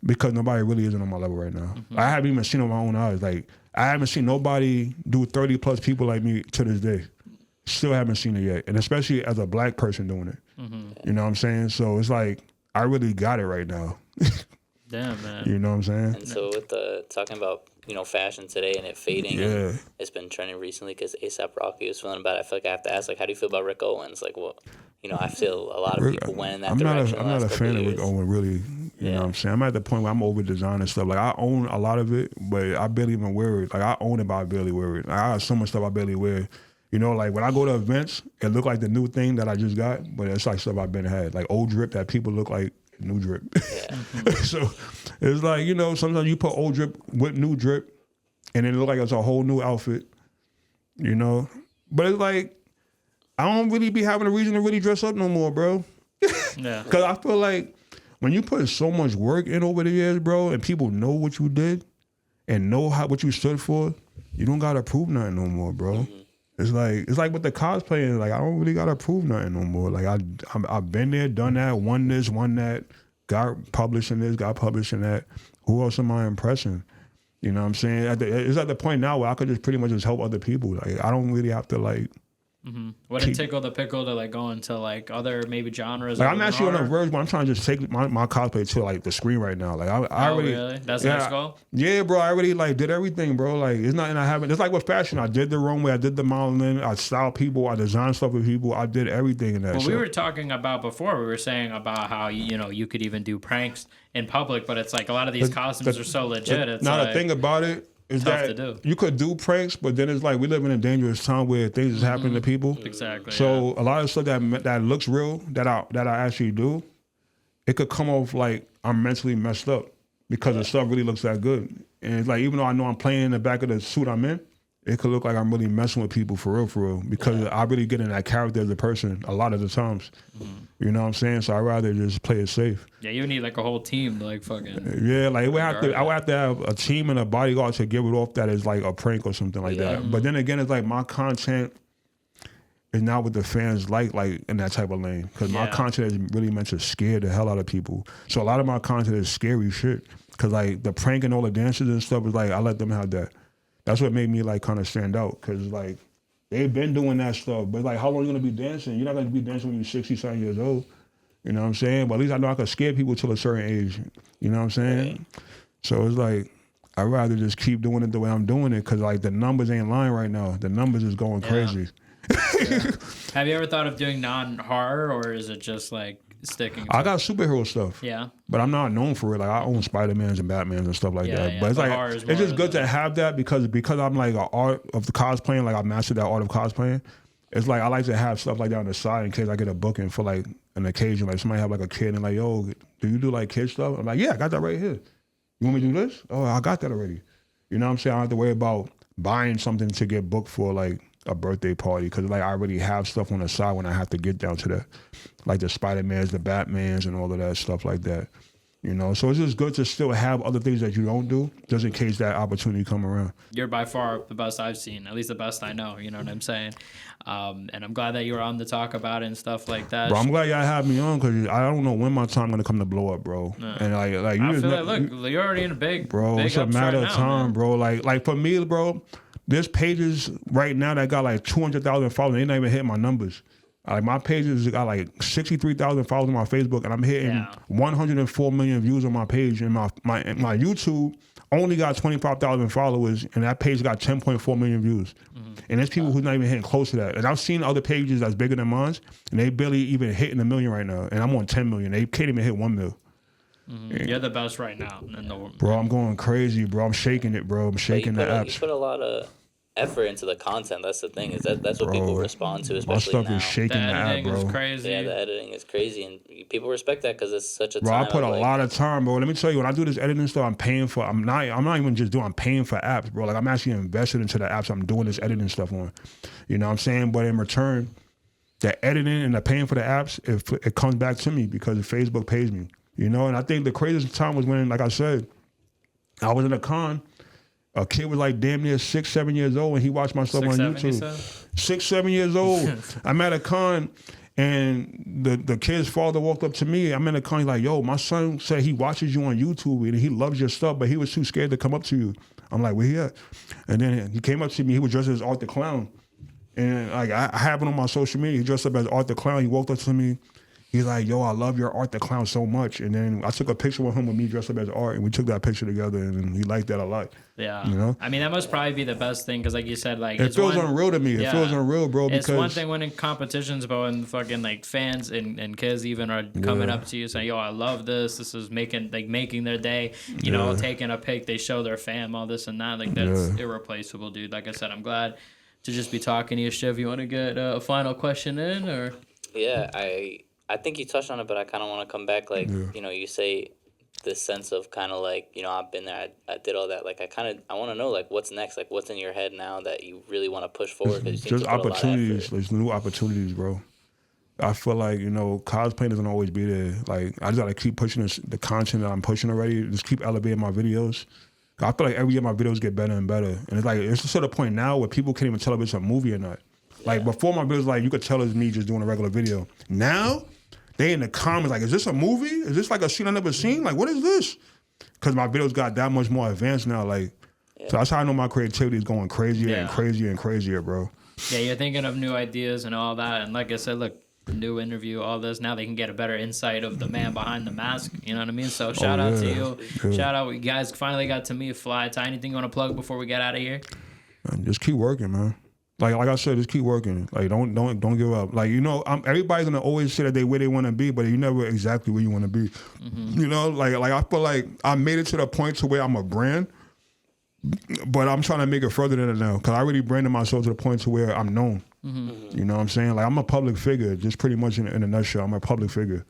because nobody really isn't on my level right now. Mm-hmm. I haven't even seen it with my own eyes. Like I haven't seen nobody do 30 plus people like me to this day. Still haven't seen it yet. And especially as a black person doing it. Mm-hmm. You know what I'm saying? So it's like, I really got it right now. Damn, man. You know what I'm saying? And so with the talking about, you know, fashion today and it fading, yeah, it's been trending recently because A$AP Rocky was feeling about it. I feel like I have to ask, like, how do you feel about Rick Owens? Like, well, you know, I feel a lot of people went in that direction. I'm not a fan of Rick Owens, really. You know what I'm saying? I'm at the point where I'm over designing stuff. Like, I own a lot of it, but I barely even wear it. Like, I own it, but I barely wear it. Like, I have so much stuff I barely wear. You know, like when I go to events, it look like the new thing that I just got, but it's like stuff I've been had. Like old drip that people look like new drip. Yeah. So it's like, you know, sometimes you put old drip with new drip and it look like it's a whole new outfit, you know? But it's like, I don't really be having a reason to really dress up no more, bro. Yeah. Because I feel like when you put so much work in over the years, bro, and people know what you did and know what you stood for, you don't got to prove nothing no more, bro. Mm-hmm. It's like with the cosplaying, like I don't really gotta prove nothing no more. Like I've been there, done that, won this, won that, got published in this, got published in that. Who else am I impressing? You know what I'm saying? It's at the point now where I could just pretty much just help other people. Like I don't really have to like. Mm-hmm. Would it tickle the pickle to like go into like other maybe genres? Like I'm actually on a verge, but I'm trying to just take my cosplay to like the screen right now. Like I already, really? That's the next goal? Yeah, bro. I already like did everything, bro. Like it's nothing I haven't. It's like with fashion. I did the runway. I did the modeling. I styled people. I designed stuff with people. I did everything in that. Well, we were talking about before. We were saying about how you could even do pranks in public, but it's like a lot of these costumes are so legit. It's now like, the thing about it is that you could do pranks, but then it's like we live in a dangerous time where things is happening to people. Exactly. So a lot of stuff that looks real that I actually do, it could come off like I'm mentally messed up because the stuff really looks that good. And it's like even though I know I'm playing in the back of the suit I'm in, it could look like I'm really messing with people for real, because I really get in that character as a person a lot of the times. You know what I'm saying? So I'd rather just play it safe. Yeah, you need like a whole team to like fucking. Yeah, like I would have to have a team and a bodyguard to give it off that is like a prank or something like that. But then again, it's like my content is not what the fans like in that type of lane, because my content is really meant to scare the hell out of people. So a lot of my content is scary shit, because like the prank and all the dances and stuff is like I let them have that. That's what made me like kind of stand out, because like they've been doing that stuff, but like how long are you gonna be dancing? You're not gonna be dancing when you're 60-something years old. You know what I'm saying? But at least I know I can scare people till a certain age. You know what I'm saying? Right. So it's like I'd rather just keep doing it the way I'm doing it, because like the numbers ain't lying right now. The numbers is going crazy. Yeah. Have you ever thought of doing non-horror, or is it just like sticking to I got superhero stuff. Yeah. But I'm not known for it. Like I own Spider-Mans and Batmans and stuff like that. Yeah. But it's like it's just good to have that, because I'm like an art of the cosplaying, like I mastered that art of cosplaying. It's like I like to have stuff like that on the side in case I get a booking for like an occasion. Like somebody have like a kid and like, yo, do you do like kid stuff? I'm like, yeah, I got that right here. You want me to do this? Oh, I got that already. You know what I'm saying? I don't have to worry about buying something to get booked for like a birthday party, because like I already have stuff on the side when I have to get down to that, like the Spider-Mans, the Batmans, and all of that stuff like that. You know, so it's just good to still have other things that you don't do, just in case that opportunity come around. You're by far the best I've seen, at least the best I know. You know what I'm saying? And I'm glad that you were on to talk about it and stuff like that. Bro, I'm glad y'all had me on because I don't know when my time gonna come to blow up, bro. Yeah. And like you I just feel like, look, you're already in a big, bro. big It's a ups matter right of now, time, man. bro. Like for me, bro, there's pages right now that got like 200,000 followers. They not even hitting my numbers. Like my pages got like 63,000 followers on my Facebook, and I'm hitting 104 million views on my page. And my YouTube only got 25,000 followers, and that page got 10.4 million views. And there's people who's not even hitting close to that. And I've seen other pages that's bigger than mine, and they barely even hitting a million right now. And I'm on 10 million. They can't even hit 1 mil. You're the best right now. Bro, I'm going crazy, bro. I'm shaking it, bro. I'm shaking the apps. You put a lot of effort into the content. That's the thing. That's what people respond to, especially my stuff now. is shaking the app, editing bro. is crazy. Yeah, the editing is crazy, and people respect that because it's such a Bro, time. I put a of, like, lot of time, bro. Let me tell you, when I do this editing stuff, I'm not even just doing, I'm paying for apps, bro. Like I'm actually invested into the apps I'm doing this editing stuff on. You know what I'm saying? But in return, the editing and the paying for the apps, it comes back to me because Facebook pays me. You know, and I think the craziest time was when, like I said, I was in a con. A kid was like damn near 6, 7 years old, and he watched my stuff on YouTube. 6, 7 years old. I'm at a con, and the kid's father walked up to me. I'm in a con. He's like, "Yo, my son said he watches you on YouTube and he loves your stuff, but he was too scared to come up to you." I'm like, "Where he at?" And then he came up to me. He was dressed as Art the Clown, and like I have it on my social media. He dressed up as Art the Clown. He walked up to me. He's like, "Yo, I love your Art the Clown so much." And then I took a picture with him with me dressed up as Art, and we took that picture together, and he liked that a lot. Yeah. You know? I mean, that must probably be the best thing because, like you said, like it feels unreal to me. It feels unreal, bro. Because it's one thing winning competitions, but when fucking like fans and kids even are coming up to you saying, "Yo, I love this. This is making their day." You know, taking a pic, they show their fam, all this and that. Like that's irreplaceable, dude. Like I said, I'm glad to just be talking to you, Chiv. You want to get a final question in, or? Yeah, I think you touched on it, but I kind of want to come back. Like, you know, you say this sense of kind of like, you know, I've been there, I did all that. Like, I want to know, like, what's next? Like, what's in your head now that you really want to push forward? Just opportunities. There's new opportunities, bro. I feel like, you know, cosplaying doesn't always be there. Like, I just got to keep pushing the content that I'm pushing already. Just keep elevating my videos. I feel like every year my videos get better and better. And it's like, it's to the point now where people can't even tell if it's a movie or not. Like, before my videos, like, you could tell it's me just doing a regular video. Now, they in the comments like, is this a movie? Is this like a scene I never seen? Like, what is this? Because my videos got that much more advanced now. Like, so that's how I know my creativity is going crazier and crazier and crazier, bro. Yeah, you're thinking of new ideas and all that. And like I said, look, new interview, all this. Now they can get a better insight of the man behind the mask. You know what I mean? So shout out to you. Yeah. Shout out. You guys finally got to meet Fly Ty. Anything you want to plug before we get out of here? Just keep working, man. Like I said, just keep working. Like don't give up. Like, you know, everybody's gonna always say that they where they want to be, but you never exactly where you want to be. You know, like I feel like I made it to the point to where I'm a brand, but I'm trying to make it further than that now because I already branded myself to the point to where I'm known. You know what I'm saying? Like I'm a public figure, just pretty much in a nutshell. I'm a public figure.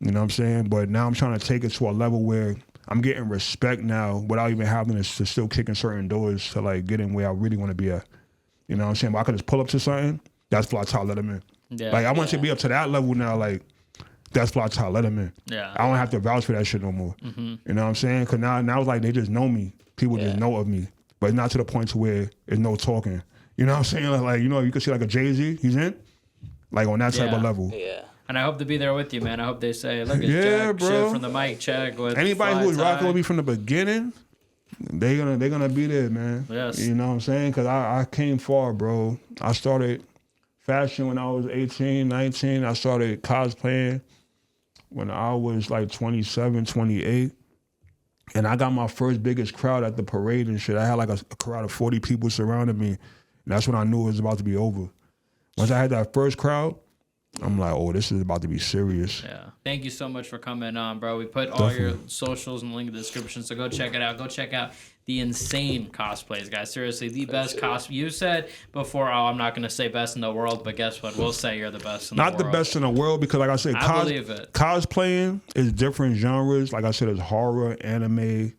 You know what I'm saying? But now I'm trying to take it to a level where I'm getting respect now without even having to still kicking certain doors to like get in where I really want to be at. You know what I'm saying? But I could just pull up to something, that's Fly Ty, let him in. Yeah, like, I want to be up to that level now, like, that's Fly Ty, let him in. Yeah. I don't have to vouch for that shit no more. You know what I'm saying? Because now it's like they just know me. People just know of me. But it's not to the point to where there's no talking. You know what I'm saying? Like, you know, you could see like a Jay-Z, he's in. Like, on that type of level. Yeah. And I hope to be there with you, man. I hope they say, look, it's Jack, bro. Chiv from the mic check. With anybody Fly who was Ty. rocking with me from the beginning, they're gonna be there, man. Yes. You know what I'm saying? Because I came far, bro. I started fashion when I was 18, 19. I started cosplaying when I was like 27, 28. And I got my first biggest crowd at the parade and shit. I had like a crowd of 40 people surrounding me. And that's when I knew it was about to be over. Once I had that first crowd, I'm like, oh, this is about to be serious. Yeah. Thank you so much for coming on, bro. We put all your socials in the link in the description, so go check it out. Go check out the insane cosplays, guys. Seriously, the best cosplay. You said before, I'm not going to say best in the world, but guess what? We'll say you're the best in the world. Not the best in the world because, like I said, I believe it. Cosplaying is different genres. Like I said, it's horror, anime.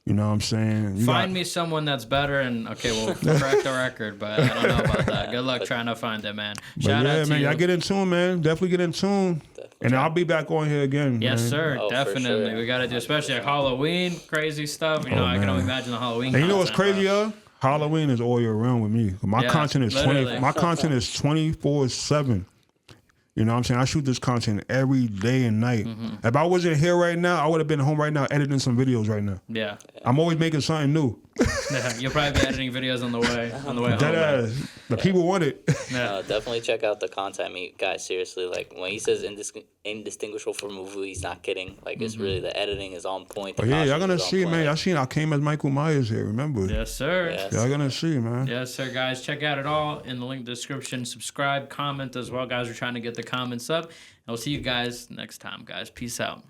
You know what I'm saying? Find me someone that's better, and okay, we'll correct the record, but I don't know about that. Good luck trying to find it, man. Shout out to man, you. y'all get in tune, man. Definitely get in tune. And I'll be back on here again. Yes, man. sir. Oh, for Definitely. sure. We got to do, especially like Halloween, crazy stuff. You know, I can man. only imagine the Halloween. And you know what's content, crazy, bro. yo? Halloween is all year round with me. My Yeah, content is literally. My content is 24/7. You know what I'm saying? I shoot this content every day and night. Mm-hmm. If I wasn't here right now, I would have been home right now editing some videos right now. Yeah. I'm always making something new. Yeah. You'll probably be editing videos on the way home. That man. ass. The people want it. Yeah. Definitely check out the content, guys. Seriously, like when he says indistinguishable from a movie, he's not kidding. Like it's really the editing is on point. But yeah, y'all gonna see, man. Y'all seen I came as Michael Myers here, remember? Yes, sir. Yes. Y'all gonna see, man. Yes, sir, guys. Check out it all in the link description. Subscribe, comment as well, guys. We're trying to get the comments up. And we'll see you guys next time, guys. Peace out.